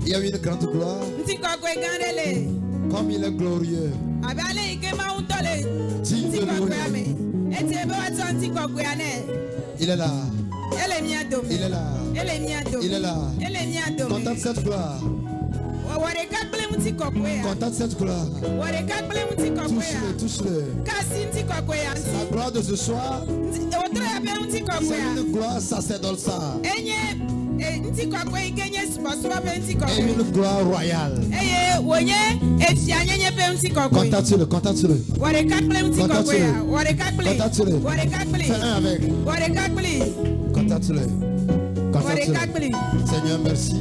Il y a une grande gloire. Comme il est glorieux. Digne de louer. Il est là. Il est là. Il est là. Content de cette gloire. Content de cette gloire. Touche-le, touche-le. La gloire de ce soir, c'est une gloire sacerdotale. Et une gloire royale. Contacte-le, contacte-le. Contacte-le. Fais un avec. Contacte-le. Seigneur, merci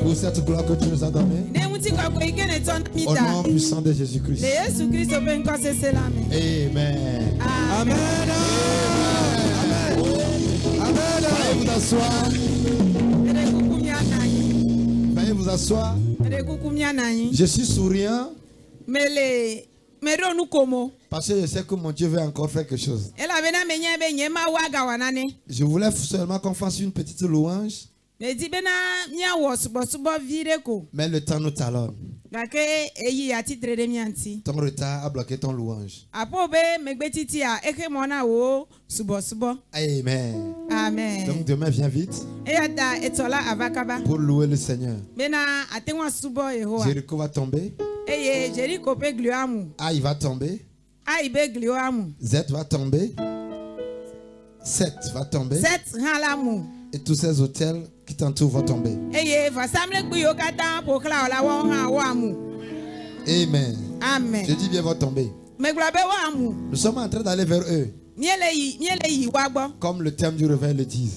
pour cette gloire que tu nous as donnée. Au nom puissant de Jésus-Christ. Amen. Amen. Amen. Amen. Veuillez vous asseoir. Veuillez vous asseoir. Je suis souriant. Parce que je sais que mon Dieu veut encore faire quelque chose. Je voulais seulement qu'on fasse une petite louange. Mais le temps nous talonne. Ton retard a bloqué ton louange. Amen. Amen. Donc demain viens vite pour louer le Seigneur. Jéricho va tomber. A il va tomber. Z va tomber. 7 va tomber. Et tous ces hôtels qui t'entourent vont tomber. Amen. Amen. Je dis bien vont tomber. Nous sommes en train d'aller vers eux. Comme le thème du réveil le dit.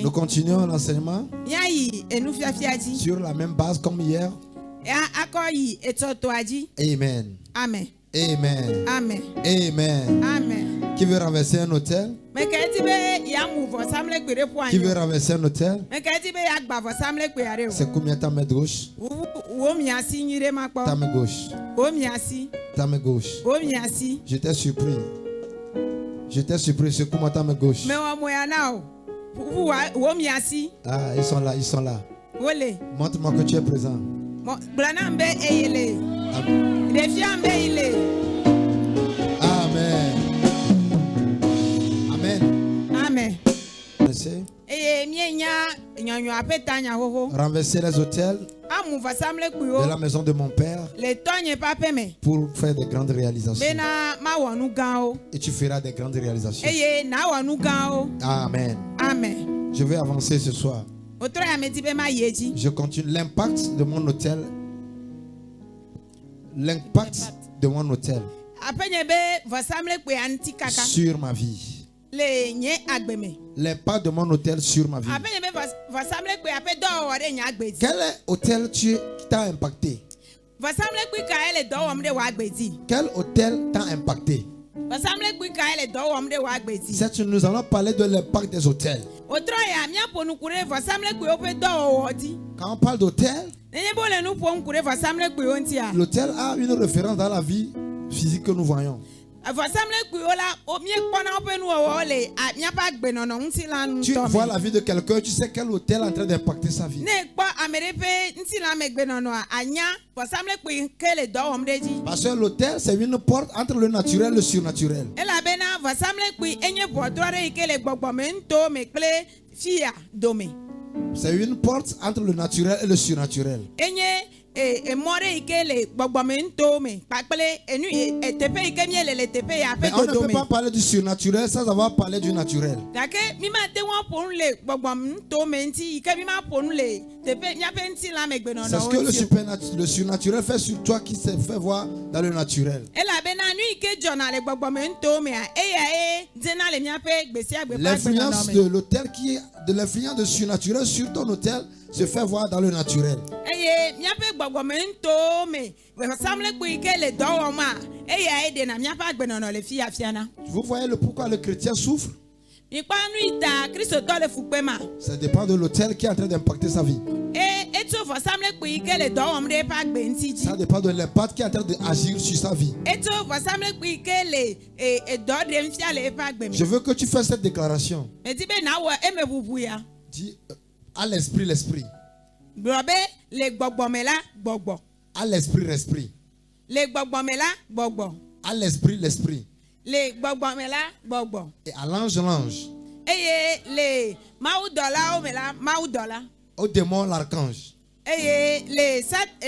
Nous continuons l'enseignement sur la même base comme hier. Amen. Amen. Amen. Amen. Amen. Amen. Qui veut renverser un hôtel? Qui veut renverser un hôtel? C'est combien ta main gauche? Ta main gauche. Ta main gauche. J'étais surpris. J'étais surpris. C'est comment ta main gauche? Ah, ils sont là, ils sont là. Montre-moi que tu es présent. Amen. Amen. Amen. Amen. Renverser les hôtels de la maison de mon père pour faire des grandes réalisations. Et tu feras des grandes réalisations. Amen. Amen. Je vais avancer ce soir. Je continue. L'impact de mon hôtel. L'impact de mon hôtel sur ma vie. L'impact de mon hôtel sur ma vie. Quel hôtel qui t'a impacté? Quel hôtel t'a impacté? Nous allons parler de l'impact des hôtels. Quand on parle d'hôtel, l'hôtel a une référence dans la vie physique que nous voyons. Tu vois la vie de quelqu'un, tu sais quel hôtel est en train d'impacter sa vie. Parce que l'hôtel, c'est une porte entre le naturel et le surnaturel. C'est une porte entre le naturel et le surnaturel. On ne peut pas parler du surnaturel sans avoir parlé du naturel. C'est ce que le surnaturel fait sur toi qui se fait voir dans le naturel. L'influence de l'hôtel de l'influence de surnaturel sur ton hôtel se fait voir dans le naturel. Vous voyez pourquoi le chrétien souffre? Ça dépend de l'hôtel qui est en train d'impacter sa vie. Ça dépend de l'impact qui est en train d'agir sur sa vie. Je veux que tu fasses cette déclaration. Dis, À l'esprit, l'esprit. Globe le gbọgbọmela gbọgbọ. À l'esprit, l'esprit. Le gbọgbọmela gbọgbọ. À l'esprit, l'esprit. Le gbọgbọmela gbọgbọ. Et à l'ange, l'ange. Eye le mawudola omela mawudola. Au démon, l'archange. Eye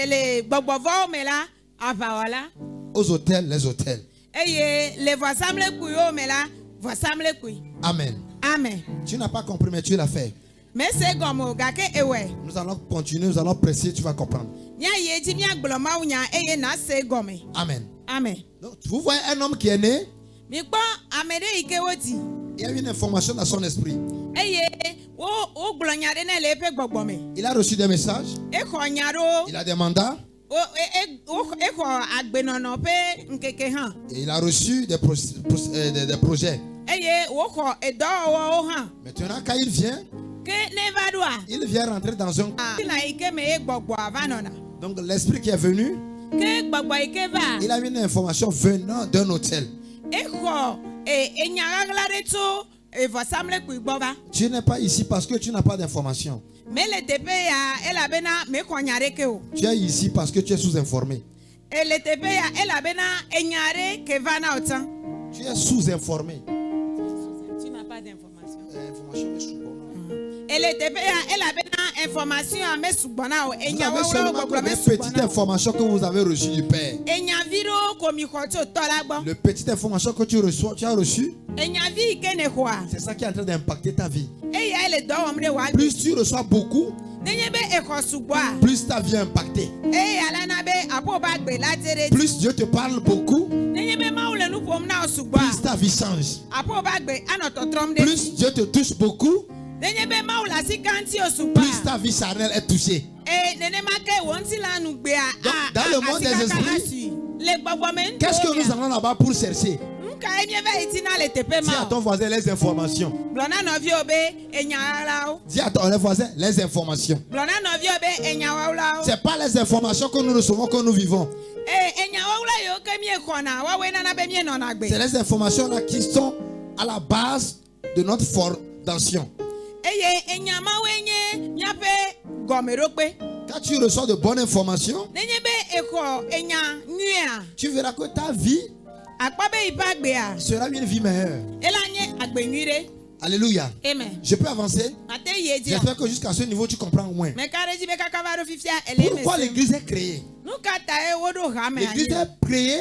le gbọgbọvọ omela avawala. Aux hôtels, les hôtels. Eye le voisamle kuyi omela voisamle kuyi. Amen. Amen. Tu n'as pas compris, mais tu l'as fait. Mais c'est gomo gake ewe. Nous allons continuer, nous allons presser, tu vas comprendre. Nya yeji mia gbloma unya eye na se gome. Amen. Amen. Donc, vous voyez un homme qui est né, Mi kpo amede ike woti. il y a une information dans son esprit. Eye o gblonya de na le pe gbogbome. Il a reçu des messages, E ko nyaro il a des mandats, e ko agbenono pe nkeke han. et il a reçu des projets. Eye wo ko edowo o han. Maintenant, quand il vient, Ke ne vadua. il vient rentrer dans un... Na ike me e gbogbo avanona. Donc, l'esprit qui est venu, Ke gbogbo ike va. il a une information venant d'un hôtel. E ko enyaragla de to e vosamle ku igboba. Tu n'es pas ici parce que tu n'as pas d'information. Mais le TP ya ela bena me ko nyare ke o. Tu es ici parce que tu es sous-informé. Et le TP ya ela bena enyare ke vana otan. Tu es sous-informé. Tu n'as pas d'information. Information est sous-informée. Et le TP ya ela bena information a me sugbona o Vous enya avez wo seulement wo des petites informations que vous avez reçues du Père. enya viro ko mi ko to tola gbo. Les petites informations que tu as reçues, Enya vi ke ne kwa. c'est ça qui est en train d'impacter ta vie. E ya ele do omre wa. Plus tu reçois beaucoup, Nenye be e ko sugboa. plus ta vie est impactée. E ya la na be apo ba gbe la tere. Plus Dieu te parle beaucoup, Nenye be ma ule nu pom na sugboa. plus ta vie change. Apo ba gbe anoto trom de. Plus Dieu te touche beaucoup, Nenye be ma ula si kanti o sugboa. plus ta vie charnelle est touchée. E nene ma ke wonti la nu gbe a. Donc, dans le monde des esprits, le gbogbo me nto. Qu'est-ce que nous allons là-bas pour chercher? Nka enye ve itina le tepe Dis à ma. ton voisin les informations. Blona no vi obe enya ala o. Dis à ton voisin les informations. Blona no vi obe enya wa ula o. Ce n'est pas les informations que nous recevons que nous vivons. Enya wa ula yo ke mi e kona wa we na na be mi no na gbe. C'est les informations là qui sont à la base de notre fondation. Eye enya ma wenye nyape gomero pe. Quand tu reçois de bonnes informations, Nenye be eko enya nua. tu verras que ta vie Akpa be ipa gbe a. sera une vie meilleure. Ela nye agbenuire. Alléluia. Amen. Je peux avancer? Ate ye dia. J'espère que jusqu'à ce niveau, tu comprends au moins. Me kareji be kakavaro fifia ele. Pourquoi l'église est créée? Nukata e wodo game L'église anyi. est créée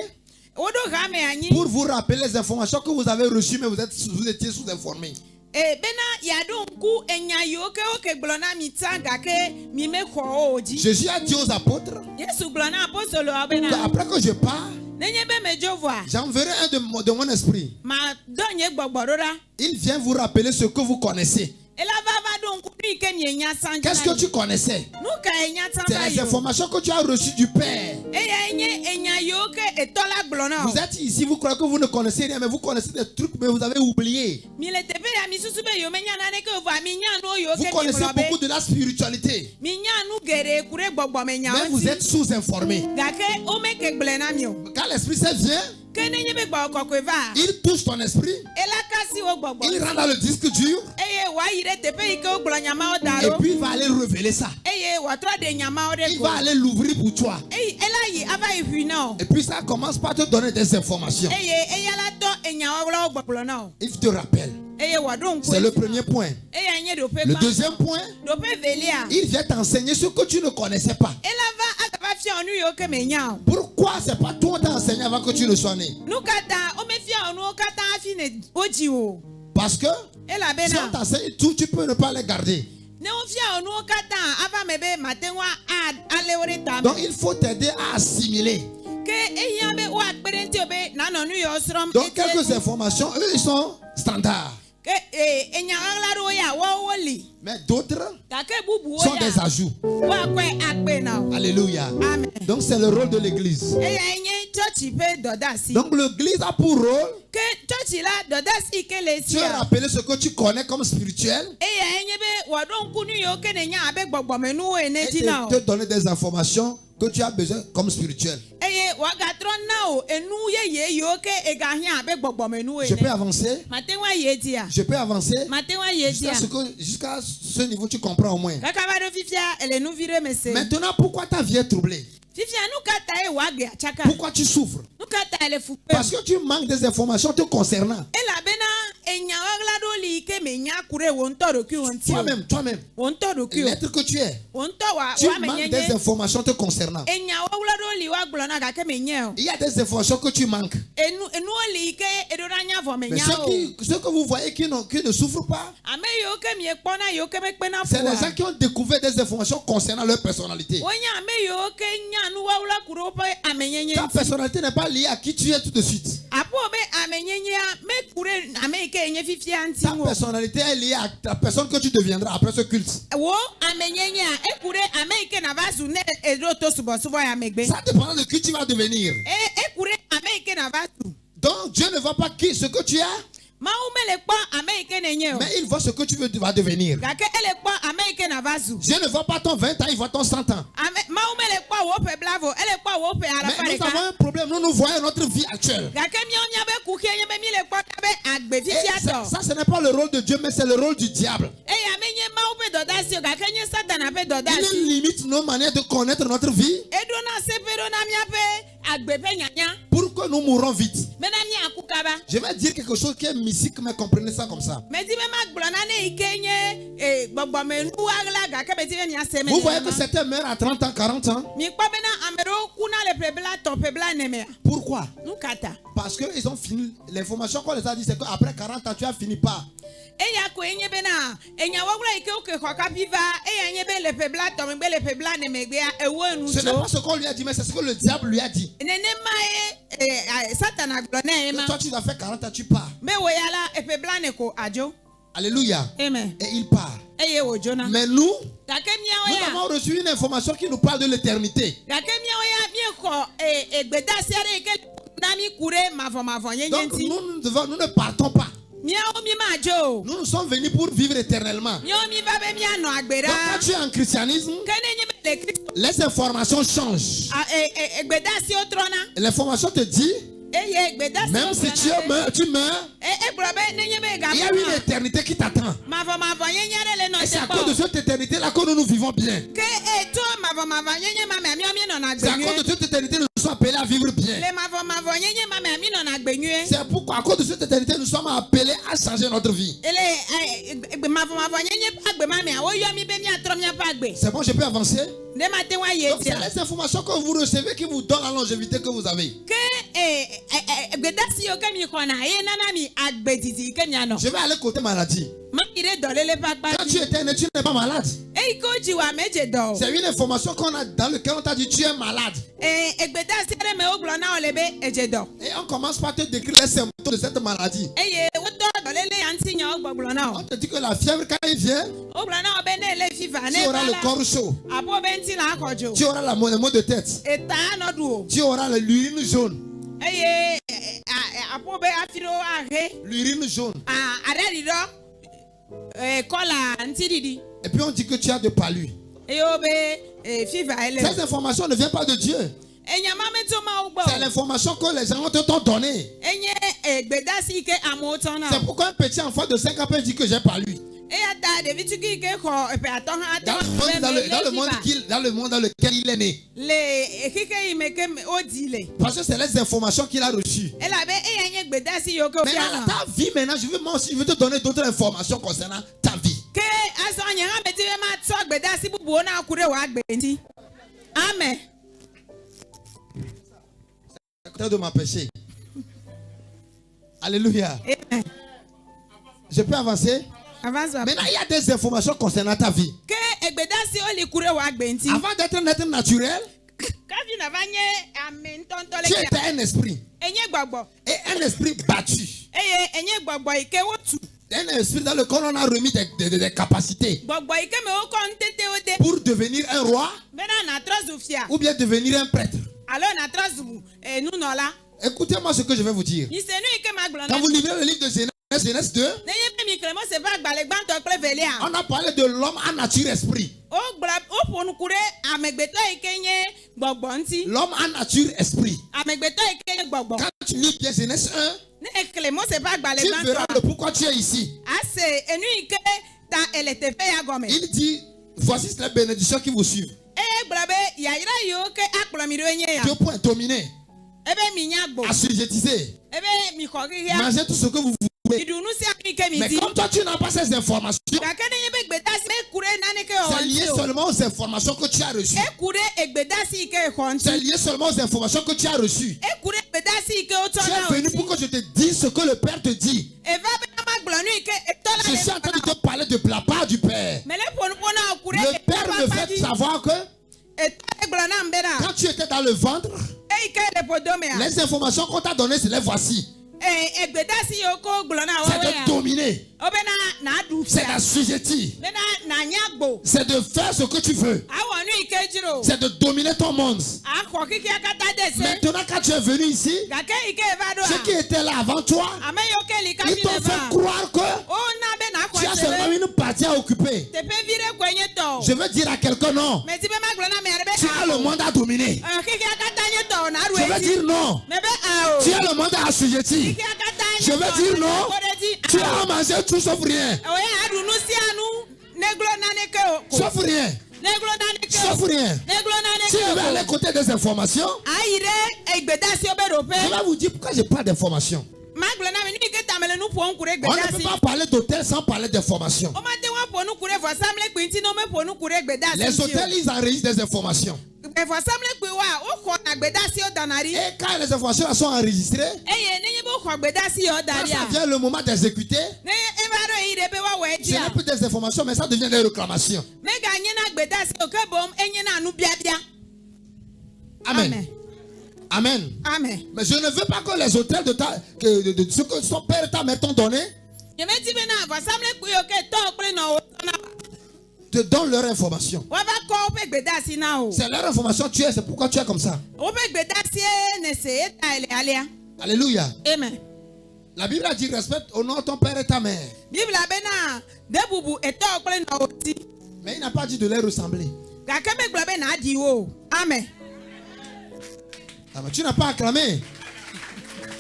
Wodo game anyi. pour vous rappeler les informations que vous avez reçues, mais vous étiez sous-informés. Bena yadu nku enya yoke oke blona mitanga ke mi me ko oji. Jésus a dit aux apôtres, Yesu blona apostolo abena. après que je pars, Nenye be me jovoa. j'enverrai un de mon esprit. Ma donye gbogborora. Il vient vous rappeler ce que vous connaissez. Ela vava don ku ni ke mi enya sanja. Qu'est-ce que tu connaissais? Nuka enya C'est sanja les yo. informations que tu as reçues du Père. Eya enye enya yoke etola blona. Vous êtes ici, vous croyez que vous ne connaissez rien, mais vous connaissez des trucs, mais vous avez oublié. Mi le tepe ya mi susu be yo menya na ne ke va mi nya no yo Vous ke mi connaissez blobe. beaucoup de la spiritualité, Mi nya nu gere kure gbogbo menya. mais vous êtes sous-informés. Gake o me ke gblena mi o. Quand l'Esprit Saint vient, Ke nenye be gba okoko va. il touche ton esprit, Ela kasi o gbogbo. il rentre dans le disque dur, Eye wa yire tepe ike o gblo nyama o et daro. puis il va aller révéler ça. Eye wa tro de nyama o de Il ko. va aller l'ouvrir pour toi. Eye ela yi ava ihu na o. Et puis ça commence par te donner des informations. Eye eya la to enya wa gbogbo na o. Il te rappelle. Eye wa don ko. C'est le premier point. Eye nye do pe Le pa. deuxième point, Do pe velia. il vient t'enseigner ce que tu ne connaissais pas. Ela va akaba fi onu yo ke menya o. Pourquoi c'est pas toi qui t'as enseigné avant que tu ne sois né? Nukata o me fi onu o kata fi ne oji o. Parce que Ela si on bena. t'enseigne tout, tu peux ne pas les garder. Ne o fi onu o kata ava mebe matenwa ale ore ta. Donc il faut t'aider à assimiler. Ke eya be wa akperenti obe na no nu yo srom. Donc quelques informations, eux, ils sont standards. Ke enya la ro ya wo woli. Mais d'autres Gake bubu o sont ya. des ajouts. Wa kwe akpe na o. Alléluia. Amen. Donc c'est le rôle de l'église. Eya enye church pe dodasi. Donc l'église a pour rôle Ke church la dodasi ke le de si. te rappeler ce que tu connais comme spirituel Eya enye be wa don kunu yo ke ne nya abe gbogbo menu o et eneji na o. de te donner des informations que tu as besoin comme spirituel. Je peux avancer. Je peux avancer. Jusqu'à ce niveau, tu comprends au moins. Maintenant, pourquoi ta vie est troublée? Pourquoi tu souffres? Parce que tu manques des informations te concernant. Toi-même, l'être que tu es, tu manques des informations te concernant. Il y a des informations que tu manques. Mais ceux que vous voyez qui ne souffrent pas, c'est les gens qui ont découvert des informations concernant leur personnalité. Ta personnalité n'est pas liée à qui tu es tout de suite. Ta personnalité est liée à la personne que tu deviendras après ce culte. Ça dépend de qui tu vas devenir. Donc Dieu ne voit pas ce que tu es, mais il voit ce que tu vas devenir. Dieu ne voit pas ton 20 ans, il voit ton 100 ans. Mais nous avons un problème, nous voyons notre vie actuelle. Ça, ce n'est pas le rôle de Dieu, mais c'est le rôle du diable. Il limite nos manières de connaître notre vie pour que nous mourrons vite. Je vais dire quelque chose qui est mystique, mais comprenez ça comme ça. Vous voyez que certains meurent à 30 ans, 40 ans. Pourquoi? Parce qu'ils ont fini. L'information qu'on les a dit, c'est qu'après 40 ans, tu as fini par. Ce n'est pas ce qu'on lui a dit, mais c'est ce que le diable lui a dit. Que toi, tu dois faire 40 ans, tu pars. Alléluia. Amen. Et il part. Mais nous avons reçu une information qui nous parle de l'éternité. Donc nous ne partons pas. Nous sommes venus pour vivre éternellement. Donc quand tu es en christianisme, les informations changent. L'information te dit, même si tu meurs, il y a une éternité qui t'attend. Et c'est à cause de cette éternité-là que nous vivons bien. C'est à cause de cette éternité que nous sommes appelés à vivre bien. C'est pourquoi à cause de cette éternité nous sommes appelés à changer notre vie. C'est bon, je peux avancer? Donc c'est les informations que vous recevez qui vous donnent la longévité que vous avez. Je vais aller côté maladie. Quand tu étais né, tu n'es pas malade. C'est une information qu'on a dans laquelle on t'a dit tu es malade. Et on commence par te décrire les symptômes de cette maladie. On te dit que la fièvre, quand il vient, tu auras le corps chaud. Tu auras la maux de tête. Tu auras l'urine jaune. L'urine jaune. Et puis on dit que tu as de palu. Cette information ne vient pas de Dieu. C'est l'information que les gens t'ont donnée. C'est pourquoi un petit enfant de 5 ans peut dire que j'ai palu. Dans le monde dans lequel il est né. Parce que c'est les informations qu'il a reçues. Maintenant, ta vie, maintenant, moi aussi, je veux te donner d'autres informations concernant ta vie. Amen. C'est de m'empêcher. Alléluia. Amen. Je peux avancer? Maintenant, il y a des informations concernant ta vie. Avant d'être un être naturel, tu étais un esprit. Et un esprit battu. Un esprit dans lequel on a remis des capacités pour devenir un roi ou bien devenir un prêtre. Écoutez-moi ce que je vais vous dire. Quand vous livrez le livre de Genèse 2, on a parlé de l'homme en nature esprit. L'homme a nature esprit. Quand tu lis bien Genèse 1, tu verras le pourquoi tu es ici. Il dit, voici les bénédictions qui vous suivent. 2 points, dominer, assujettiser, manger tout ce que vous voulez. Mais comme toi tu n'as pas ces informations, c'est lié seulement aux informations que tu as reçues. C'est lié seulement aux informations que tu as reçues. Tu es venu pour que je te dise ce que le Père te dit. Je suis en train de te parler de la part du Père. Le Père me fait savoir que quand tu étais dans le ventre, les informations qu'on t'a données, c'est les voici. C'est de dominer. C'est d'assujettir. C'est de faire ce que tu veux. C'est de dominer ton monde. Maintenant, quand tu es venu ici, ceux qui étaient là avant toi, ils t'ont fait croire que tu as seulement une partie à occuper. Je veux dire à quelqu'un non. Tu as le monde à dominer. Je veux dire non. Tu as le monde à assujettir. Je veux dire non. Tu as mangé tout sauf rien. Sauf rien. Sauf rien. Si je vais aller côté des informations, je vais vous dire pourquoi je parle d'informations. On ne peut pas parler d'hôtel sans parler d'informations. Les hôtels, ils enregistrent des informations. Et quand les informations sont enregistrées, quand ça vient le moment d'exécuter, ce n'est plus des informations, mais ça devient des réclamations. Amen. Amen. Amen. Mais je ne veux pas que les hôtels de ce que son père et ta mère t'ont donné te donnent leur information. C'est leur information, tu es, c'est pourquoi tu es comme ça. Alléluia. Amen. La Bible a dit respecte, honore ton père et ta mère. Mais il n'a pas dit de les ressembler. Amen. Ah, mais tu n'as pas acclamé.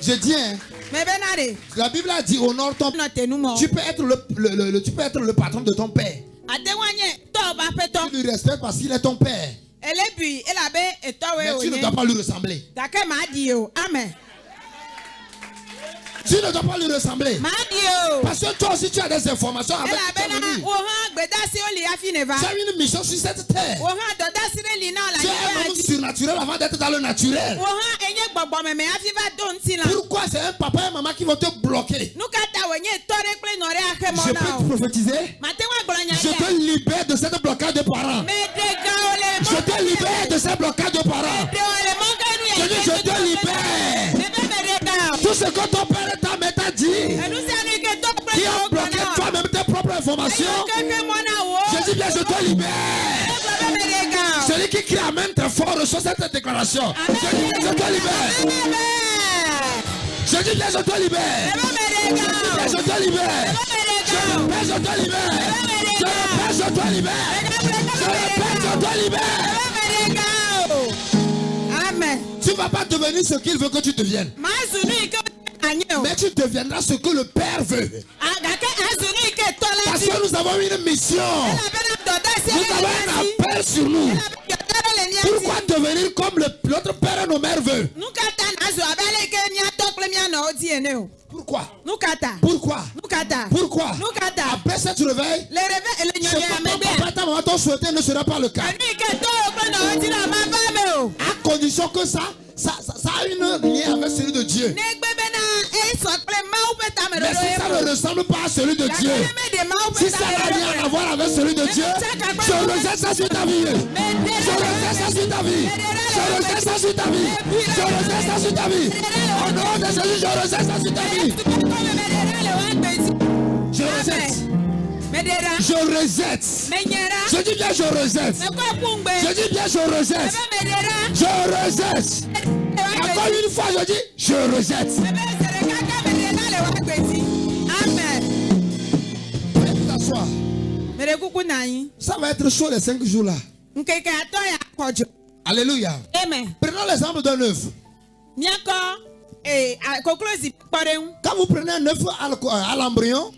Je dis, hein, la Bible a dit honore ton père. Tu peux être le patron de ton père. Tu lui respectes parce qu'il est ton père. Mais tu ne dois pas lui ressembler. Amen. Tu ne dois pas lui ressembler. Parce que toi aussi tu as des informations avec tu as une mission sur cette terre. Tu es un homme surnaturel avant d'être dans le naturel. Pourquoi c'est un papa et maman qui vont te bloquer? Je peux te prophétiser. Je te libère de cette blocage de parents. Je te libère de cette blocage de parents. Je te libère. Tout ce que ton père et ta mère t'a dit, qui ont bloqué toi-même tes propres informations, je dis bien, je te libère. Celui qui crie amen très fort reçoit cette déclaration. Je dis bien, je te libère. Je dis bien, je te libère. Je te libère. Je te libère. Je te libère. Je te libère. Amen. Tu ne vas pas devenir ce qu'il veut que tu deviennes. Mais tu deviendras ce que le Père veut. Parce que nous avons une mission. Nous avons un appel sur nous. Pourquoi devenir comme l'autre Père et nos mères veut? Pourquoi? Pourquoi? Pourquoi? Après cette réveil, ce que papa et ta maman t'ont souhaité ne sera pas le cas. À condition que ça a une lien avec celui de Dieu. Mais si ça ne ressemble pas à celui de Dieu, si ça n'a rien à voir avec celui de Dieu, je rejette ça sur ta vie. Je rejette ça sur ta vie. Je rejette ça sur ta vie. Je rejette ça sur ta vie. Au nom de Jésus, je rejette ça sur ta vie. Je rejette. Je rejette. Je dis bien je rejette. Je dis bien je rejette. Je rejette. Encore une fois je dis je rejette. Amen. Ça va être chaud les 5 jours là. Alléluia. Amen. Prenons l'exemple d'un œuf. Quand vous prenez un œuf à l'embryon,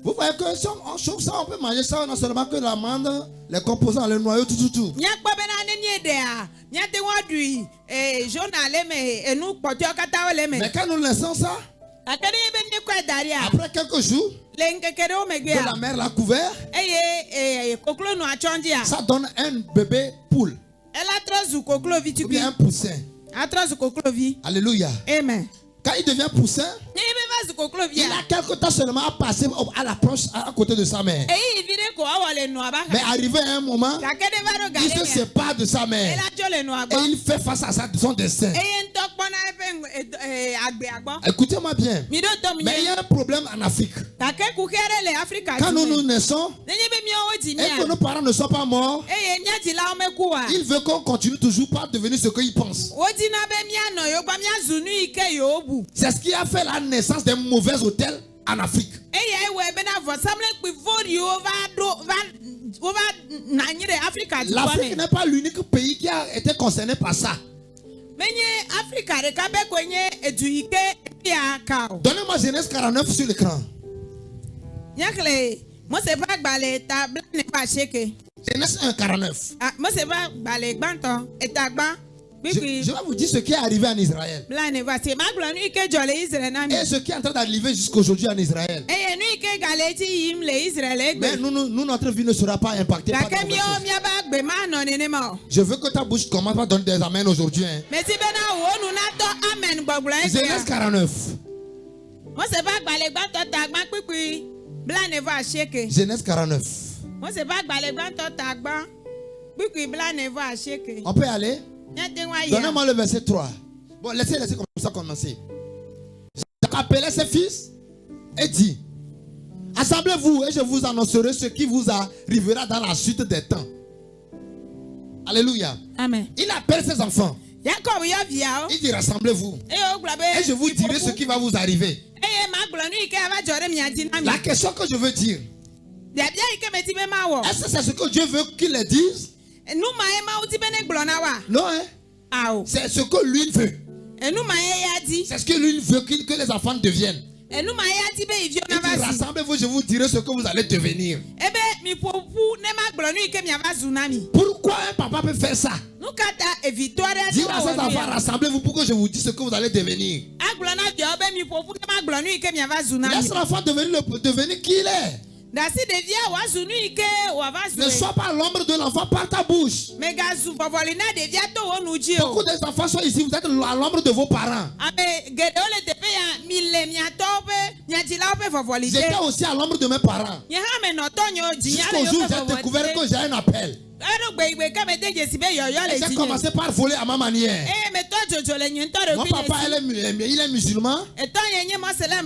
vous voyez que si on chauffe ça, on peut manger ça, non seulement que l'amande, les composants, le noyau, tout. Mais quand nous laissons ça, après quelques jours, que la mère l'a couvert, ça donne un bébé poule. Ou bien un poussin. Alléluia. Amen. Quand il devient poussin, il a quelque temps seulement à passer à l'approche à côté de sa mère. Mais arrivé à un moment, il se sépare de sa mère. Et il fait face à son destin. Écoutez-moi bien. Mais il y a un problème en Afrique. Quand nous naissons et que nos parents ne sont pas morts, il veut qu'on continue toujours pas devenir ce qu'ils pensent. C'est ce qui a fait la naissance des mauvais hôtels en Afrique. L'Afrique n'est pas l'unique pays qui a été concerné par ça. Donnez-moi Genèse 49 sur l'écran. Genèse 1, 49. Je vais vous dire ce qui est arrivé en Israël. Et ce qui est en train d'arriver jusqu'aujourd'hui en Israël. Mais nous, notre vie ne sera pas impactée par des choses. Je veux que ta bouche commence à donner des amens aujourd'hui. Hein. Genèse 49. Genèse 49. On peut aller? Donnez-moi le verset 3. Bon, laissez comme ça commencer. Jacques appela ses fils et dit: assemblez-vous et je vous annoncerai ce qui vous arrivera dans la suite des temps. Alléluia. Amen. Il appelle ses enfants. Il dit: rassemblez-vous et je vous dirai ce qui va vous arriver. La question que je veux dire, est-ce que c'est ce que Dieu veut qu'il les dise? Non, hein? C'est ce que lui veut. C'est ce que lui veut que les enfants deviennent. Il dit: rassemblez-vous, je vous dirai ce que vous allez devenir. Pourquoi un papa peut faire ça? Dis à ses enfants: rassemblez-vous pour que je vous dise ce que vous allez devenir. Laisse l'enfant devenir qui il est. Ne sois pas l'ombre de l'enfant par ta bouche. Beaucoup des enfants sont ici, vous êtes à l'ombre de vos parents. J'étais aussi à l'ombre de mes parents. Jusqu'au jour où j'ai découvert que j'ai un appel. J'ai commencé par voler à ma manière. Mon papa il est musulman. Et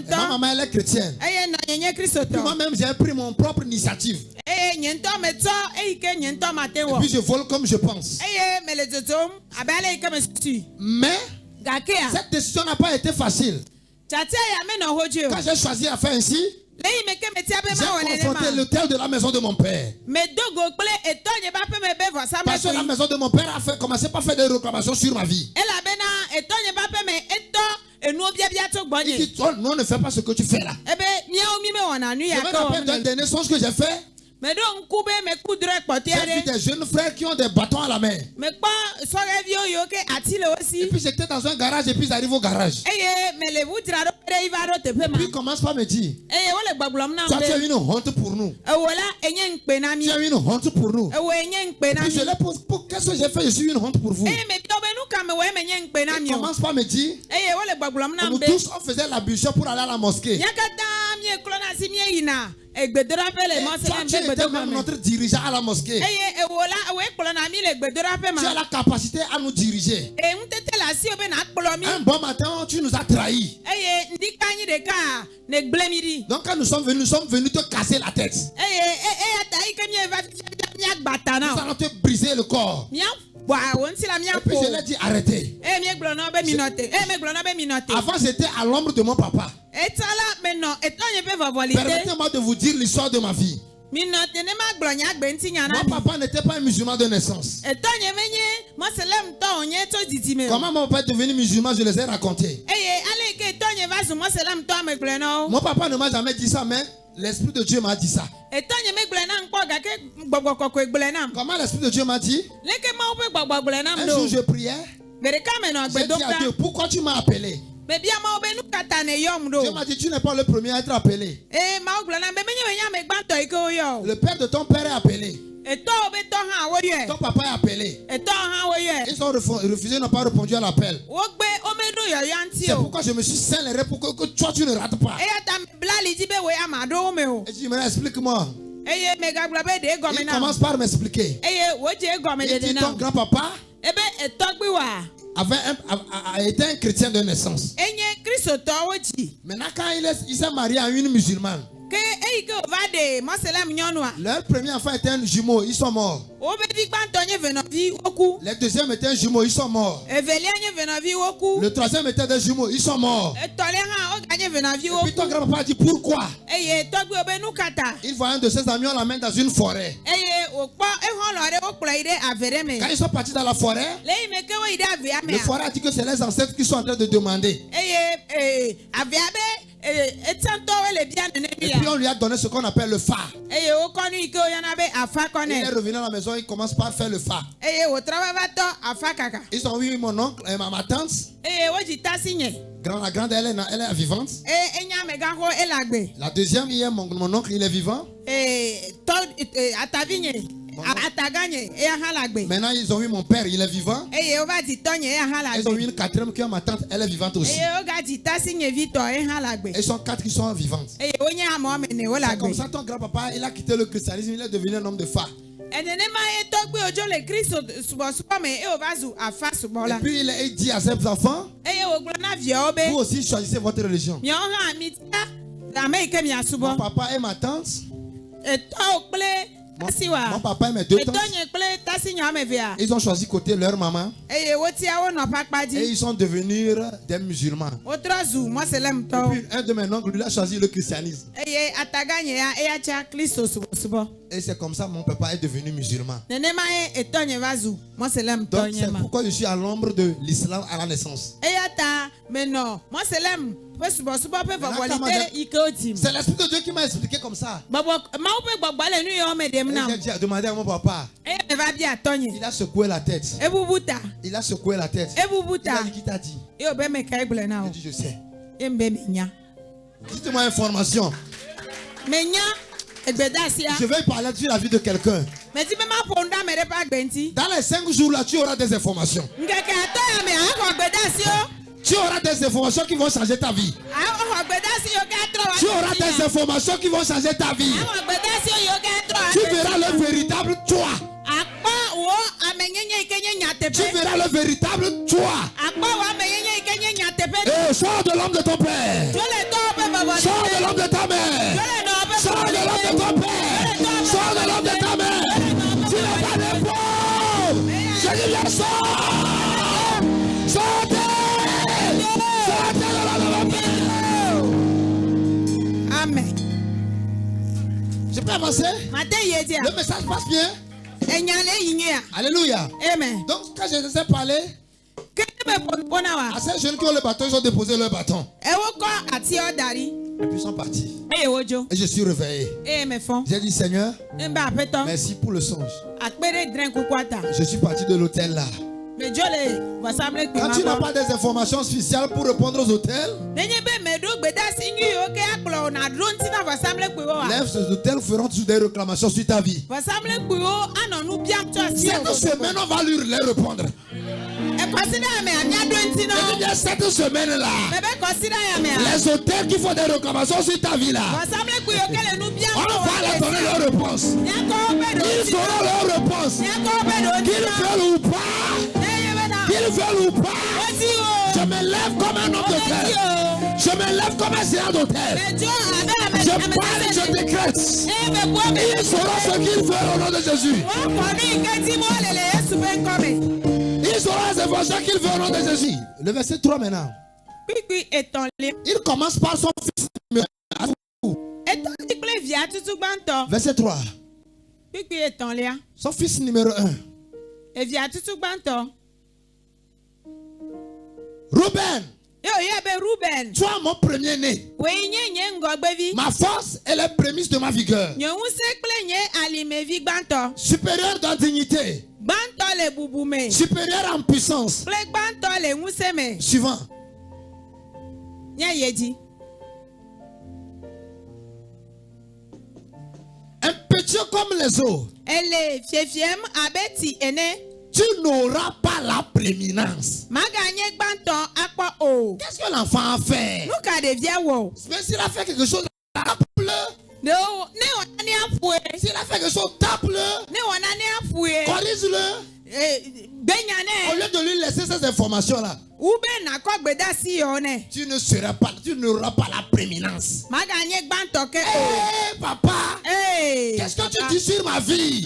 ma maman elle est chrétienne. Puis moi-même j'ai pris mon propre initiative. Et puis je vole comme je pense. Mais cette décision n'a pas été facile. Quand j'ai choisi à faire ainsi, j'ai confronté l'autel de la maison de mon père. Parce que la maison de mon père a commencé par faire des réclamations sur ma vie. Il dit: non, ne fais pas ce que tu fais là. Je me rappelle d'un dernier songe que j'ai fait. J'ai vu des jeunes frères qui ont des bâtons à la main. Et puis j'étais dans un garage et puis j'arrive au garage. Et puis il commence par me dire: toi, tu as une honte pour nous. Tu as une honte pour nous. Et puis je leur pose: qu'est-ce que j'ai fait? Je suis une honte pour vous. Il commence par me dire: nous tous on faisait l'ablution pour aller à la mosquée. Et toi, tu étais même notre dirigeant à la mosquée. Tu as la capacité à nous diriger. Un bon matin, tu nous as trahis. Donc quand nous sommes venus te casser la tête. Nous allons te briser le corps. Et puis je l'ai dit: arrêtez. Avant j'étais à l'ombre de mon papa. Permettez-moi de vous dire l'histoire de ma vie. Mon papa n'était pas un musulman de naissance. Comment mon père est devenu musulman, je les ai racontés. Mon papa ne m'a jamais dit ça, mais l'Esprit de Dieu m'a dit ça. Comment l'Esprit de Dieu m'a dit? Un jour je priais. J'ai dit à Dieu, pourquoi tu m'as appelé? Dieu m'a dit, tu n'es pas le premier à être appelé. Le père de ton père est appelé. Ton papa est appelé. Ils ont refusé, ils n'ont pas répondu à l'appel. C'est pourquoi je me suis scellé les reins pour que toi tu ne rates pas. Et tu me explique-moi. Il commence par m'expliquer. Il dit, ton grand-papa a été un chrétien de naissance. Maintenant, quand il s'est marié à une musulmane, leur premier enfant était un jumeau, ils sont morts. Le deuxième était un jumeau, ils sont morts. Le troisième était des jumeaux, ils sont morts. Et puis ton grand-papa a dit pourquoi? Il voit un de ses amis, on l'amène dans une forêt. Quand ils sont partis dans la forêt, le forêt a dit que c'est les ancêtres qui sont en train de demander. Et puis on lui a donné ce qu'on appelle le phare. Il est revenu à la maison, il commence par faire le phare. Ils ont vu mon oncle et ma tante. La grande, elle est vivante. La deuxième, il est mon oncle, il est vivant. Maintenant, ils ont eu mon père, il est vivant. Ils ont eu une quatrième qui est ma tante, elle est vivante aussi. Ils sont quatre qui sont vivantes. C'est comme ça ton grand-papa, il a quitté le christianisme, il est devenu un homme de phare. Et puis il dit à ses enfants, vous aussi choisissez votre religion. Mon papa et ma tante, mon papa et mes deux tantes, ils ont choisi côté leur maman et ils sont devenus des musulmans. Et puis un de mes oncles, lui a choisi le christianisme. Et c'est comme ça mon papa est devenu musulman. Donc c'est pourquoi je suis à l'ombre de l'islam à la naissance. C'est l'Esprit de Dieu qui m'a expliqué comme ça. Et j'ai demandé à mon papa. Il a secoué la tête. Il a secoué la tête. Il a dit, qui t'a dit? J'ai dit, je sais. Dites-moi information. Je vais parler sur la vie de quelqu'un. Dans les 5 jours là, tu auras des informations. Tu auras des informations qui vont changer ta vie. Tu auras des informations qui vont changer ta vie. Tu verras le véritable toi. Tu verras le véritable toi. Et sors de l'homme de ton père. Sors de l'homme de ta mère. Sors de l'homme de ton père. Sors de l'homme de ta mère. Tu n'as pas d'épaule. Je dis bien sors. Sortez. Amen. Je peux avancer? Le message passe bien? Alléluia. Amen. Donc quand je les ai parlé à ces jeunes qui ont le bâton, ils ont déposé leur bâton. Et puis ils sont partis. Et je suis réveillé. J'ai dit Seigneur, merci pour le songe. Je suis parti de l'hôtel là. Quand tu n'as pas des informations spéciales pour répondre aux hôtels, les hôtels feront toujours des réclamations sur ta vie. Cette semaine, on va lui les répondre. Cette semaine-là, les hôtels qui font des réclamations sur ta vie là, on va leur donner leur réponse. Ils auront leur réponse. Qu'ils veulent ou pas. Qu'ils veulent ou pas, je me lève comme un homme de terre. Je me lève comme un seigneur d'hôtel. Je parle et je décrète. Ils sauront ce qu'ils veulent au nom de Jésus. Ils sauront les informations qu'ils veulent au nom de Jésus. Le verset 3 maintenant. Il commence par son fils. Verset 3. Son fils numéro 1. Ruben. Toi, mon premier-né. Ma force est la prémisse de ma vigueur. Supérieur dans dignité. Supérieur en puissance. Suivant. Un petit comme les autres. Tu n'auras pas la prééminence. Qu'est-ce que l'enfant a fait? Mais s'il a fait quelque chose, tape-le. S'il a fait quelque chose, tape-le. Corrige-le. Au lieu de lui laisser ces informations-là, tu n'auras pas la prééminence. Papa, qu'est-ce que tu dis sur ma vie?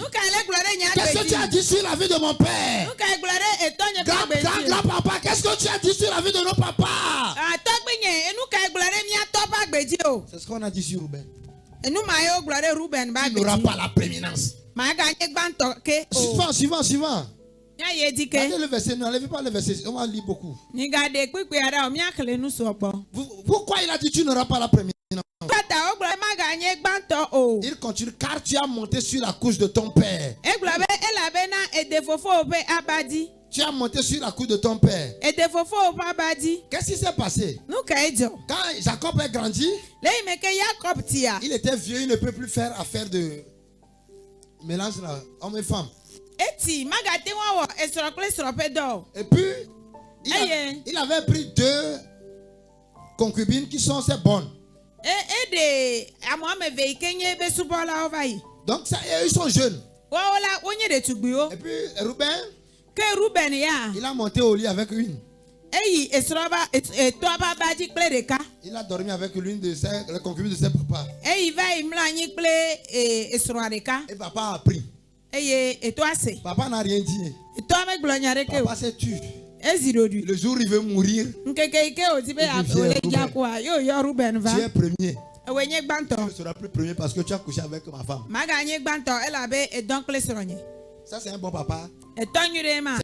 Qu'est-ce que tu as dit sur la vie de mon père? Grand-papa, qu'est-ce que tu as dit sur la vie de nos papas? C'est ce qu'on a dit sur Ruben. Tu n'auras pas la prééminence. Suivant. Regardez le verset, n'enlevez pas le verset, on va lire beaucoup. Pourquoi il a dit tu n'auras pas la prééminence? Il continue, car tu as monté sur la couche de ton père. Tu as monté sur la couche de ton père. Qu'est-ce qui s'est passé? Quand Jacob est grandi, il était vieux, il ne peut plus faire affaire de mélange là, homme et femme. Et puis, il avait pris 2 concubines qui sont assez bonnes. Donc, ils sont jeunes. Et puis, Ruben, il a monté au lit avec une. Il a dormi avec l'une de ses concubines de ses papas. Et papa a pris. Papa n'a rien dit. Papa s'est tué. Le jour où il veut mourir, tu es premier. Tu ne seras plus premier parce que tu as couché avec ma femme. Ça, c'est un bon papa. C'est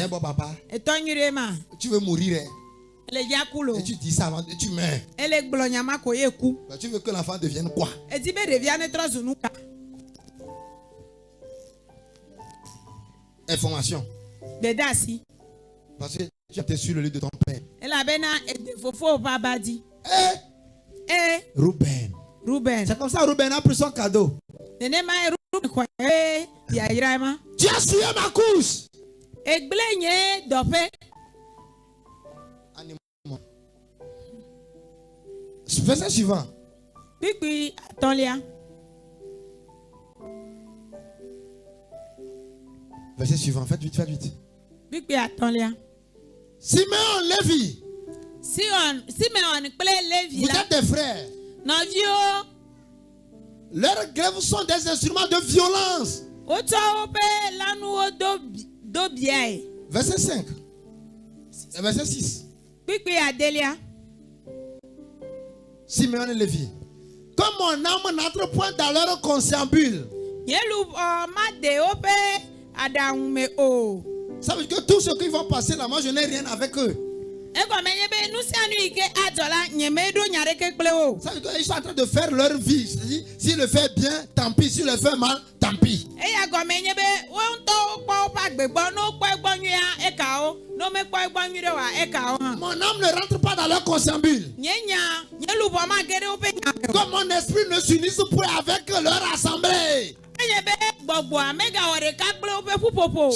un bon papa. Tu veux mourir. Et tu dis ça avant, tu meurs. Mais tu veux que l'enfant devienne quoi? Information. Parce que tu étais sur le lit de ton père. Ruben. C'est comme ça Ruben a pris son cadeau. Tu as souillé ma couche. Verset suivant. Verset suivant. Faites vite. Simeon, Lévi. Vous êtes des frères. Leurs grèves sont des instruments de violence. Verset 5. Et verset 6. Simeon et Lévi. Comme mon âme n'entre point dans leur conciliabule. Ça veut dire que tout ce qu'ils vont passer là, moi je n'ai rien avec eux. Ça veut dire qu'ils sont en train de faire leur vie. C'est-à-dire, s'ils le font bien, tant pis. S'ils le font mal, tant pis. Mon âme ne rentre pas dans leur conciliabule. Comme mon esprit ne s'unisse point avec leur assemblée. C'est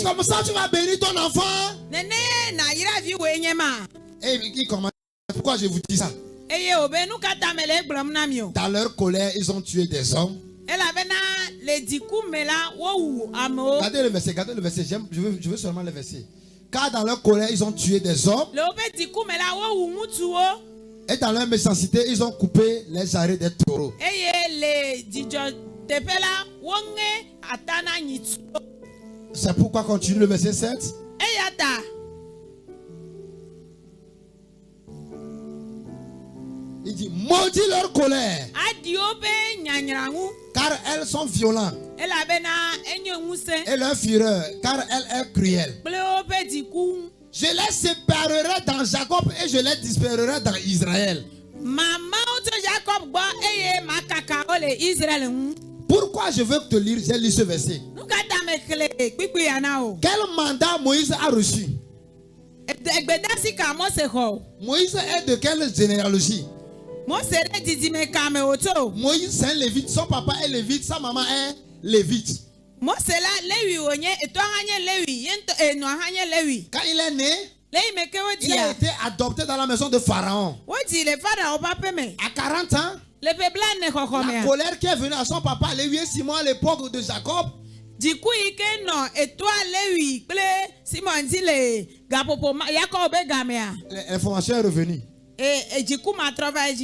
comme ça que tu vas bénir ton enfant. Et il commence. Pourquoi je vous dis ça? Dans leur colère, ils ont tué des hommes. Regardez le verset. Je veux seulement le verset. Car dans leur colère, ils ont tué des hommes. Et dans leur méchanceté, ils ont coupé les arrêts des taureaux. C'est pourquoi continue le verset 7. Il dit, maudit leur colère. car elles sont violentes. Et leur fureur, car elle est cruelle. Je les séparerai dans Jacob et je les disperserai dans Israël. Pourquoi je veux te lire, j'ai lu ce verset. Quel mandat Moïse a reçu? Moïse est de quelle généalogie? Moïse c'est un lévite, son papa est lévite, sa maman est lévite. Quand il est né, il a été adopté dans la maison de Pharaon. À 40 ans, la colère qui est venue à son papa, Lévi et Simon à l'époque de Jacob, l'information est revenue.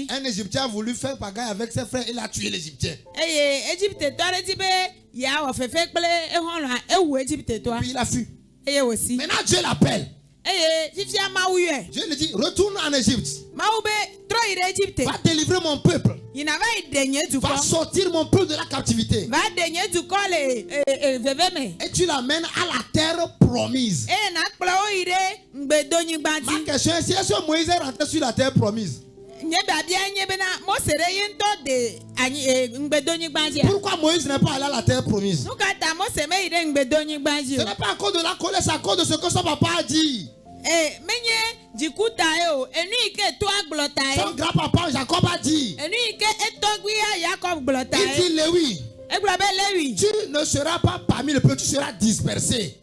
Un Égyptien a voulu faire pagaille avec ses frères, il a tué l'Égyptien. Puis il a fui. Maintenant Dieu l'appelle. Dieu lui dit, retourne en Égypte. Va délivrer mon peuple. Va sortir mon peuple de la captivité. Et tu l'amènes à la terre promise. Ma question est, est-ce que Moïse est rentré sur la terre promise? Pourquoi Moïse n'est pas allé à la terre promise? Ce n'est pas à cause de la colère, c'est à cause de ce que son papa a dit. Son grand-papa Jacob a dit. Il dit Lévi, tu ne seras pas parmi le peuple, tu seras dispersé.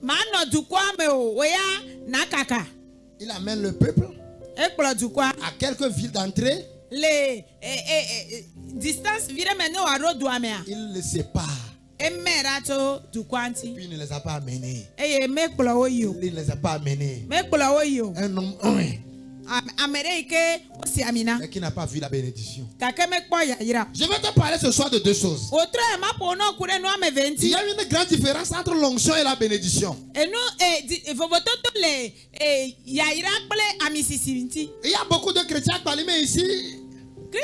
Il amène le peuple à quelques villes d'entrée. Il les sépare. Puis il ne les a pas amenés. Il ne les a pas amenés. Un homme mais qui n'a pas vu la bénédiction. Je vais te parler ce soir de deux choses. Il y a une grande différence entre l'onction et la bénédiction. Il y a beaucoup de chrétiens parlent ici. Ils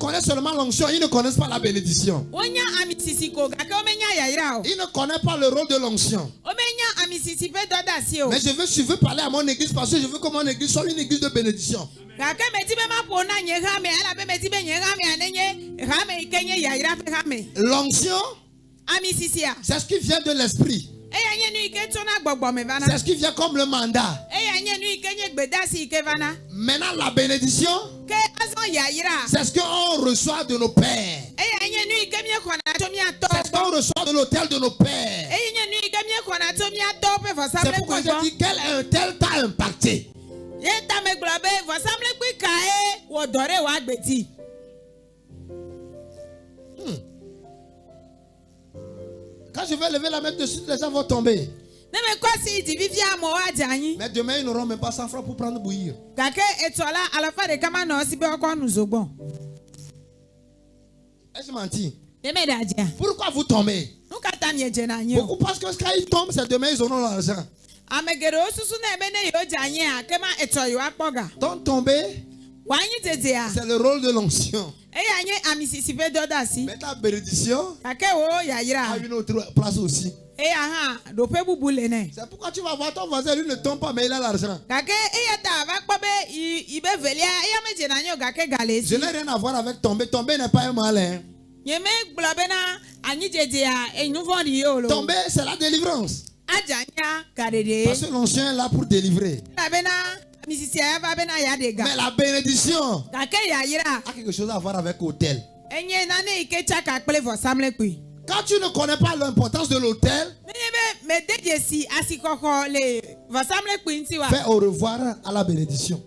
connaissent seulement l'onction, ils ne connaissent pas la bénédiction. Ils ne connaissent pas le rôle de l'onction. Mais je veux parler à mon église parce que je veux que mon église soit une église de bénédiction. L'onction, c'est ce qui vient de l'esprit. C'est ce qui vient comme le mandat. Maintenant la bénédiction, c'est ce qu'on reçoit de nos pères. C'est ce qu'on reçoit de l'autel de nos pères. C'est pourquoi je dis quel un tel t'a impacté. Quand je vais lever la main dessus, les gens vont tomber. Mais demain, ils n'auront même pas 100 francs pour prendre bouillir. Est-ce menti? Pourquoi vous tombez? Beaucoup pensent que quand ils tombent, c'est demain, ils auront l'argent. Donc tomber, c'est le rôle de l'onction. Mais la bénédiction a une autre place aussi. C'est pourquoi tu vas voir ton voisin, lui ne tombe pas, mais il a l'argent. Je n'ai rien à voir avec tomber. Tomber n'est pas un malin. Tomber, c'est la délivrance. Parce que l'onction est là pour délivrer. Mais la bénédiction a quelque chose à voir avec l'autel. Quand tu ne connais pas l'importance de l'autel, fais au revoir à la bénédiction.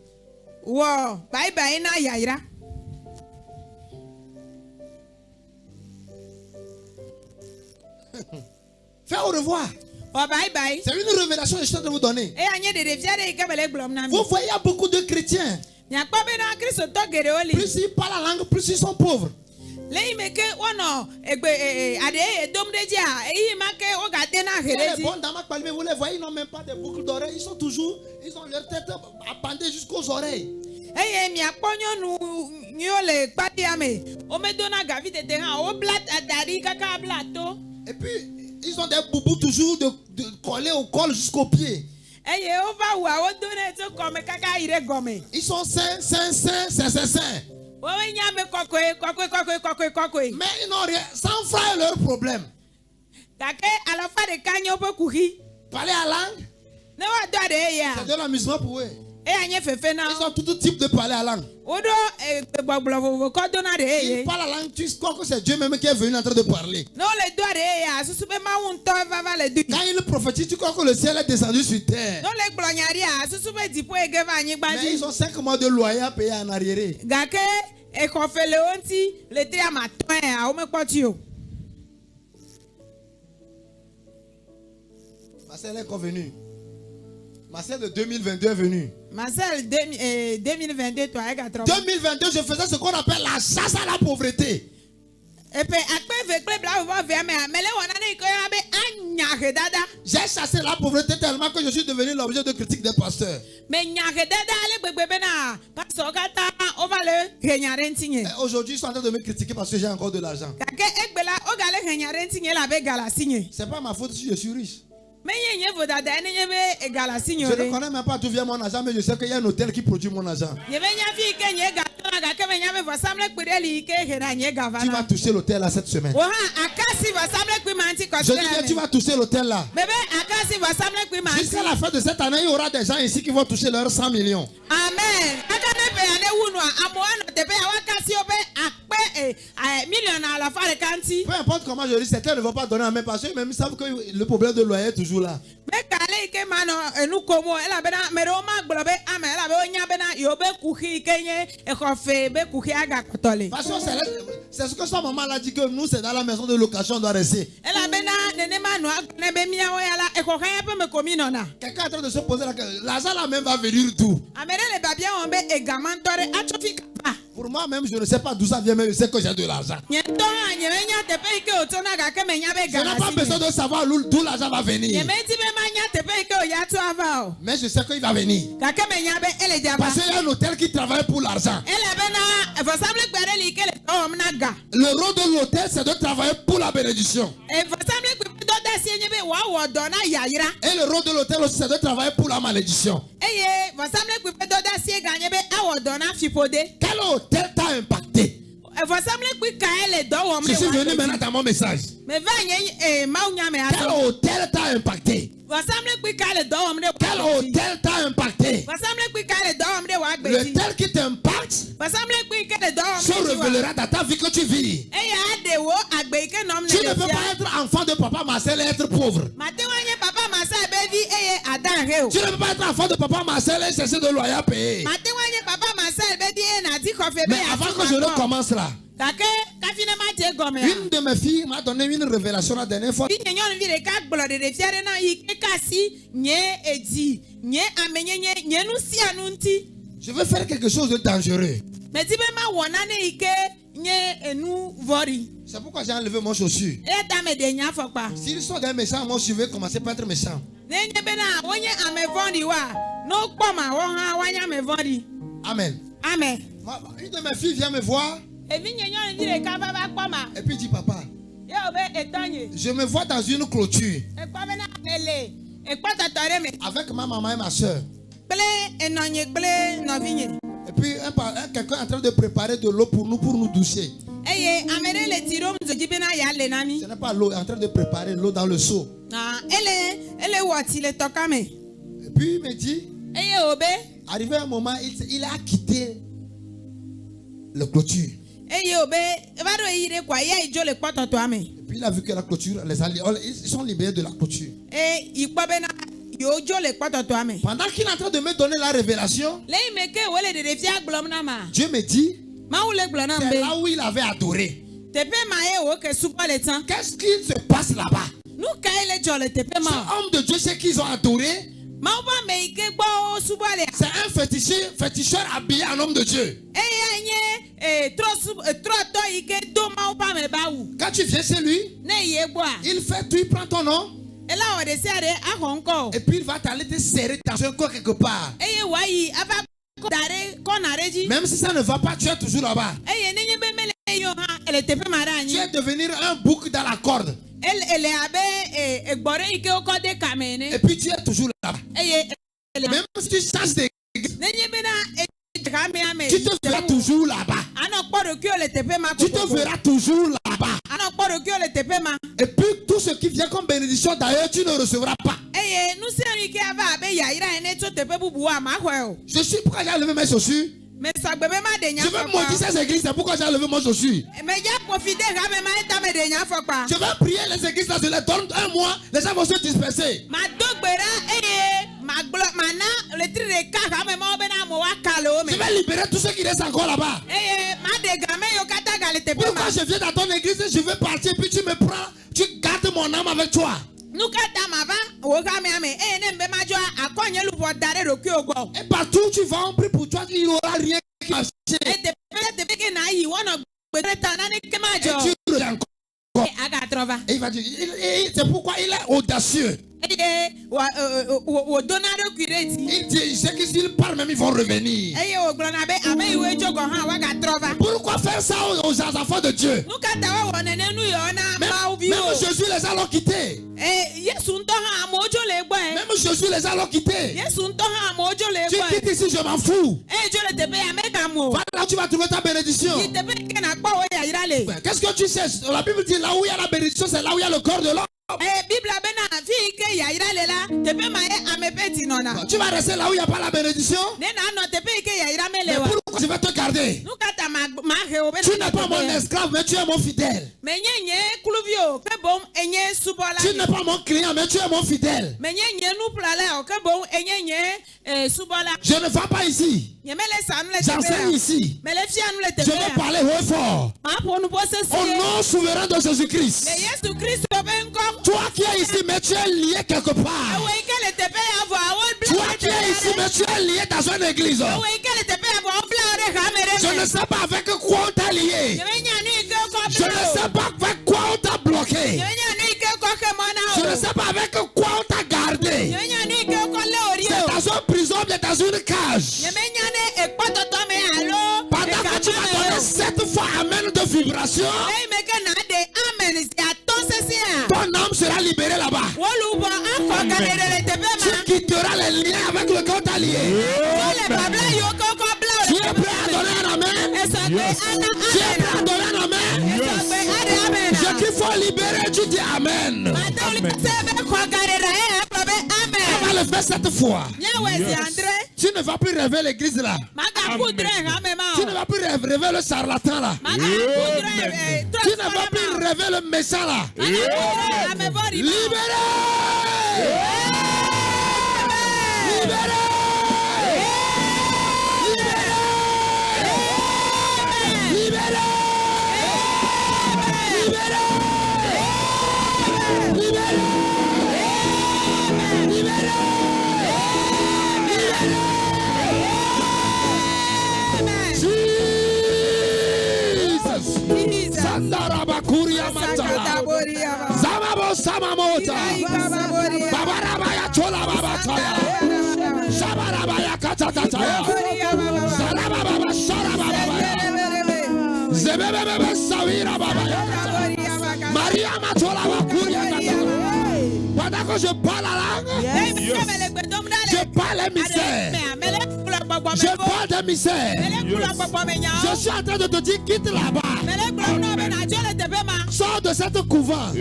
Fais au revoir. C'est une révélation que je suis en train de vous donner. Vous voyez, il y a beaucoup de chrétiens. Plus ils parlent la langue, plus ils sont pauvres. Les bons dames, vous les voyez, ils n'ont même pas de boucles d'oreilles. Ils ont leur tête appendée jusqu'aux oreilles. Eye mi akponyo nu nyole kpatiame. O me dona gavi tete ha o blat adari kaka blato. Et puis ils ont des boubous toujours de coller au col jusqu'au pied. Eye o va wa o dona to comme kaka ire gome. Ils sont sains. O nyame kokwe. Mais ils n'ont rien. Sans faire leur problème. Kake à la fin de kanyo po kuhi. Parler à langue. Ne wa do de ya. C'est de l'amusement pour eux. Ils ont tout type de parler à langue. Ils parlent à langue, tu crois que c'est Dieu même qui est venu en train de parler. Quand il prophétise, tu crois que le ciel est descendu sur terre. Mais ils ont 5 mois de loyer à payer en arriéré. Marcel est convenu. Marcel de 2022 est venu. Marcel 2022 toi 2022 je faisais ce qu'on appelle la chasse à la pauvreté. J'ai chassé la pauvreté tellement que je suis devenu l'objet de critique des pasteurs. Aujourd'hui ils sont en train de me critiquer parce que j'ai encore de l'argent. C'est pas ma faute si je suis riche. Je ne connais même pas d'où vient mon argent, mais je sais qu'il y a un hôtel qui produit mon argent. Tu vas toucher l'hôtel là cette semaine. Je dis que tu vas toucher l'hôtel là. Jusqu'à la fin de cette année, il y aura des gens ici qui vont toucher leurs 100 millions. Amen. Peu importe comment je dis, certains ne vont pas donner à mes parce que même ils savent que le problème de loyer est toujours là. Parce que c'est ce que sa maman a dit que nous c'est dans la maison de location on doit rester. Quelqu'un est en train de se poser la question. L'argent là même va venir d'où? Pour moi même je ne sais pas d'où ça vient mais je sais que j'ai de l'argent. Je n'ai pas besoin de savoir d'où l'argent va venir. Mais je sais qu'il va venir. Parce qu'il y a un hôtel qui travaille pour l'argent. Le rôle de l'hôtel c'est de travailler pour la bénédiction. Et le rôle de l'hôtel aussi c'est de travailler pour la malédiction. Quel hôtel t'a impacté? Je suis venu maintenant dans mon message. Quel hôtel t'a impacté? Quel hôtel t'a impacté? Le tel qui t'impacte se révélera dans ta vie que tu vis. Tu ne peux pas être enfant de papa Marcel et être pauvre. Tu ne peux pas être enfant de papa Marcel et chercher de loyer à payer. Mais avant que je ne commence là, une de mes filles m'a donné une révélation la dernière fois. Je veux faire quelque chose de dangereux. C'est pourquoi j'ai enlevé mon chaussure. S'ils sont des méchants, moi je vais commencer par être méchant. Amen. Amen. Une de mes filles vient me voir. Et puis dit papa, je me vois dans une clôture avec ma maman et ma soeur. Et puis quelqu'un est en train de préparer de l'eau pour nous doucher. Ce n'est pas l'eau, il est en train de préparer l'eau dans le seau. Et puis il me dit, arrivé un moment, il a quitté la clôture. Et puis il a vu que la clôture, ils sont libérés de la clôture. Pendant qu'il est en train de me donner la révélation, Dieu me dit, c'est là où il avait adoré. Qu'est-ce qui se passe là-bas? Ce homme de Dieu, c'est qu'ils ont adoré. C'est un féticheur habillé en homme de Dieu. Quand tu viens chez lui, il fait tout, il prend ton nom. Et puis il va t'aller te serrer dans un corps quelque part. Même si ça ne va pas, tu es toujours là-bas. Tu es devenir un bouc dans la corde. Et puis tu es toujours là-bas. Même si tu changes d'église, tu te verras toujours là-bas. Tu te verras toujours là-bas. Et puis tout ce qui vient comme bénédiction d'ailleurs, tu ne recevras pas. Je suis pourquoi j'ai enlevé mes chaussures. Je vais maudire ces églises, c'est pourquoi j'ai enlevé mes chaussures. Je vais prier les églises là, je les donne un mois, les gens vont se disperser. Je vais libérer tous ceux qui restent encore là-bas. Pourquoi je viens dans ton église et je veux partir, puis tu me prends, tu gardes mon âme avec toi. Et partout où tu vas, on prie pour toi, il n'y aura rien qui va marcher. Et tu reviens encore. Et il va dire, c'est pourquoi il est audacieux. Il dit, c'est que s'ils parlent même, ils vont revenir. Pourquoi faire ça aux enfants de Dieu? Même Jésus les a quittés. Même Jésus les a quittés. Tu quittes ici, je m'en fous. Voilà, tu vas trouver ta bénédiction. Qu'est-ce que tu sais? La Bible dit là où il y a la bénédiction, c'est là où il y a le corps de l'homme. Tu vas rester là où il n'y a pas la bénédiction. Mais pourquoi je vais te garder? Tu n'es pas mon esclave, mais tu es mon fidèle. Tu n'es pas mon client, mais tu es mon fidèle. Je ne vais pas ici. J'enseigne ici. Je vais parler haut et fort. Au nom souverain de Jésus-Christ. Toi qui es ici, mais tu es lié quelque part. Toi qui es ici, mais tu es lié dans une église. Je ne sais pas avec quoi on t'a lié. Je ne sais pas avec quoi on t'a bloqué. Je ne sais pas avec quoi on t'a gardé. C'est dans une prison, c'est dans une cage. Pendant que tu vas donner 7 fois amen de vibration, ton âme sera libérée là-bas. Tu quitteras les liens avec lequel on t'a lié. Tu es prêt à donner un amen? Tu es prêt à donner un amen? Ce qu'il faut libérer, tu dis amen. On va le faire 7 fois. Tu ne vas plus rêver l'église là. Tu ne vas plus rêver le charlatan là. Tu ne vas plus rêver le méchant là. Libéré! Libéré! Libéré! Zamabo Samamota Babarabaya Chola Babataya Shabarabaya Katataya Sarababa Sharababa Zebebe Sawira Babaya Maria Matola Bakuria. Pendant que je parle la langue, je parle les mystères. Je parle des mystères. Je suis en train de te dire, quitte là-bas. Sors de cette couvent.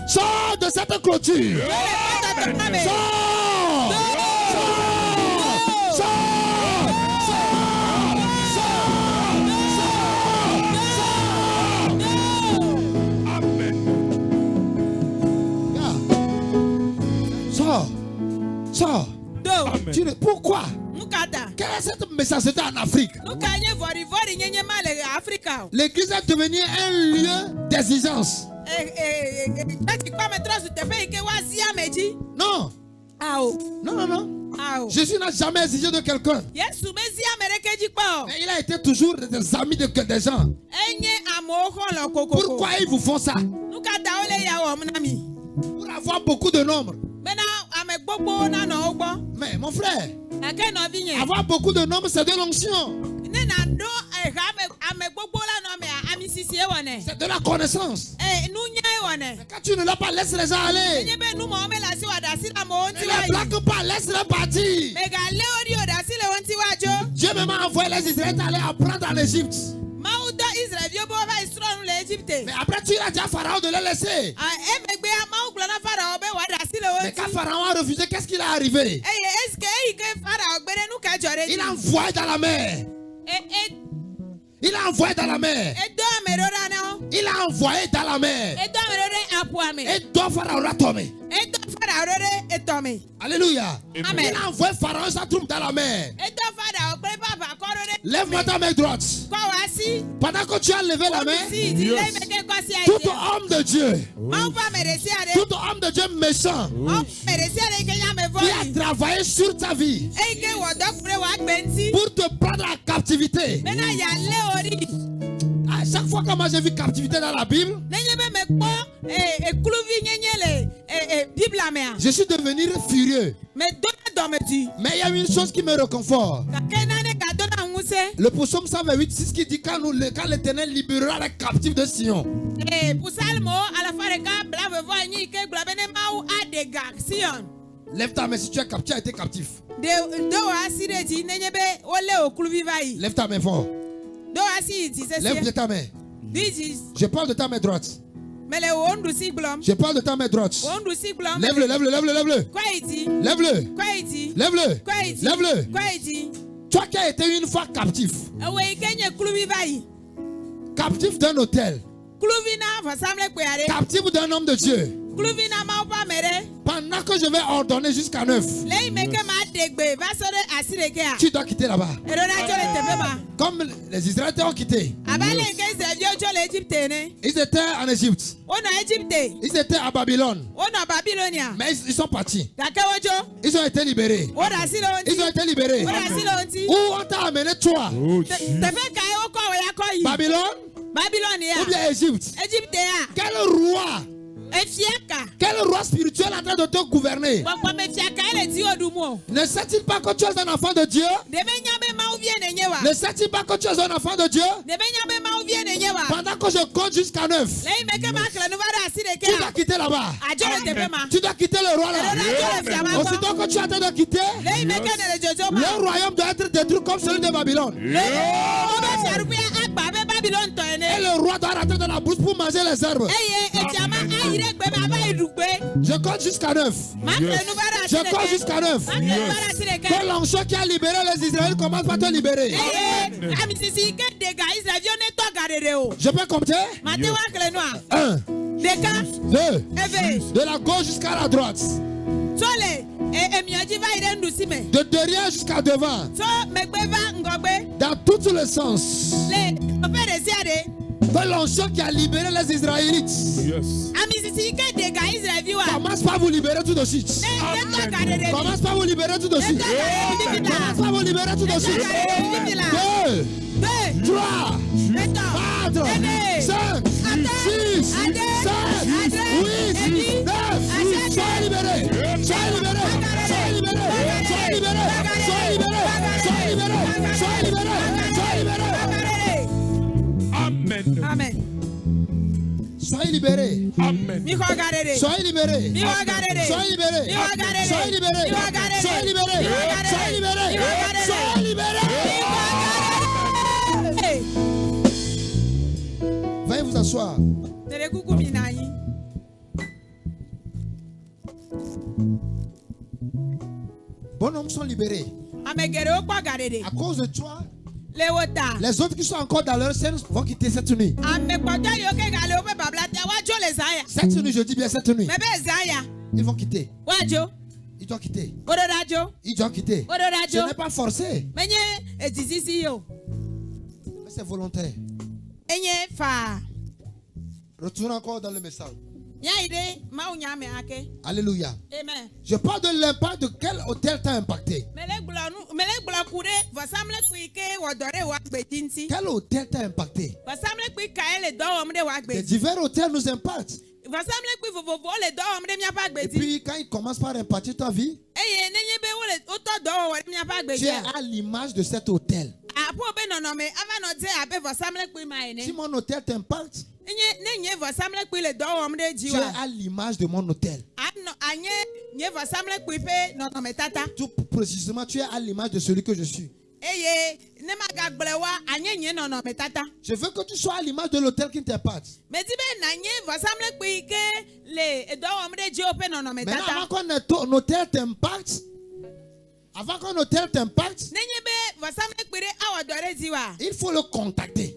Sors de cette clôture. Sors. Sors. Pourquoi? Quelle est cette messagerie en Afrique? L'église est devenue un lieu d'exigence. Non. Non. Jésus n'a jamais exigé de quelqu'un. Mais il a été toujours des amis de des gens. Pourquoi ils vous font ça? Pour avoir beaucoup de nombre. Mais mon frère, Avoir beaucoup de noms, c'est de l'onction. C'est de la connaissance. Mais quand tu ne l'as pas, laisse les gens aller. Ne les plaque pas, laisse-les partir. Dieu m'a envoyé les Israélites aller apprendre en Égypte. Mais après tu as déjà Pharaon de les laisser. Mais quand Pharaon a refusé, qu'est-ce qu'il est arrivé? Il a envoyé dans la mer. Il a envoyé dans la mer. Il a envoyé dans la mer. Et deux Pharaon a tombé. Alléluia. Amen. Il a envoyé Pharaon sa troupe dans la mer. Lève-moi ta main droite. Pendant que tu as levé la main, tout homme de Dieu, tout homme de Dieu méchant, qui a travaillé sur ta vie pour te prendre en captivité. À chaque fois que moi j'ai vu captivité dans la Bible, je suis devenu furieux. Mais il y a une chose qui me réconforte. Le psaume 128, c'est ce qui dit quand l'Éternel libérera les captifs de Sion. Lève ta main si tu as été captif. Lève ta main fort. Lève ta main. Je parle de ta main droite. Je parle de ta main droite. Lève-le, lève-le, lève-le, lève-le. Lève-le. Lève-le. Lève-le. Toi qui as été une fois captif. Captif d'un hôtel. Captif d'un homme de Dieu. Pendant que je vais ordonner jusqu'à 9, tu dois quitter là-bas. Comme les Israéliens ont quitté. Ils étaient en Égypte. Ils étaient à Babylone. Mais ils sont partis. Ils ont été libérés. Ils ont été libérés. Où on t'a amené toi? Babylone? Ou bien Égypte? Quel roi? Quel roi spirituel est en train de te gouverner? Ne sait-il pas que tu es un enfant de Dieu? Ne sait-il pas que tu es un enfant de Dieu? Pendant que je compte jusqu'à 9, tu dois quitter là-bas. Tu dois quitter le roi là. Aussitôt que tu es en train de quitter, le royaume doit être détruit comme celui de Babylone. Et le roi doit rentrer dans la bouche pour manger les herbes. Je compte jusqu'à 9. Je compte jusqu'à 9. Que l'onction qui a libéré les Israéliens commence par te libérer. Je peux compter? 1, 2, de la gauche jusqu'à la droite. De derrière jusqu'à devant. Dans tous les sens. Que l'onction qui a libéré les Israélites commence par vous libérer tout de suite. Commence par vous libérer tout de suite. Commence par vous libérer tout de suite. 2, 3, 4, 5, 6, 7, 8, 9. Soyez libérés. Soyez libérés. Soyez libérés. Soyez libérés. Soyez libérés. Soyez libérés. Soyez libérés. Soyez libérés. Amen. Amen. Soyez libérés. Amen. Soyez libérés. Soyez libérés. Soyez libérés. Soyez libérés. Soyez libérés. Soyez libérés. Veuillez vous asseoir. Bonhommes sont libérés. À cause de toi, les autres qui sont encore dans leur scène vont quitter cette nuit. Cette nuit, je dis bien cette nuit. Ils vont quitter. Ils doivent quitter. Ils doivent quitter. Ce n'est pas forcé. Mais c'est volontaire. Retourne encore dans le message. Alléluia. Amen. Je parle de l'impact de quel hôtel t'a impacté. Quel hôtel t'a impacté? Les divers hôtels nous impactent. Et puis quand il commence par impartir ta vie, tu es à l'image de cet hôtel. Si mon hôtel t'impacte, tu es à l'image de mon hôtel. Tout précisément, tu es à l'image de celui que je suis. Je veux que tu sois à l'image de l'hôtel qui t'impacte. Mais avant qu'un hôtel t'impacte, il faut le contacter.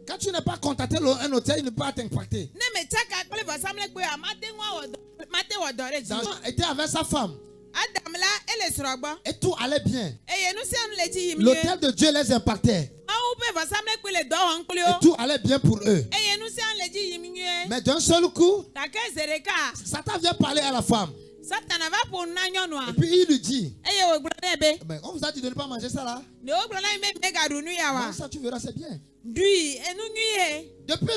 Quand tu n'as pas contacté un hôtel, il ne peut pas t'impacter. Il était avec sa femme. Et tout allait bien. L'hôtel de Dieu les impactait. Et tout allait bien pour eux. Mais d'un seul coup, Satan vient parler à la femme. Et puis il lui dit, mais on vous a dit de ne pas manger ça là. Ça tu verras, c'est bien. Depuis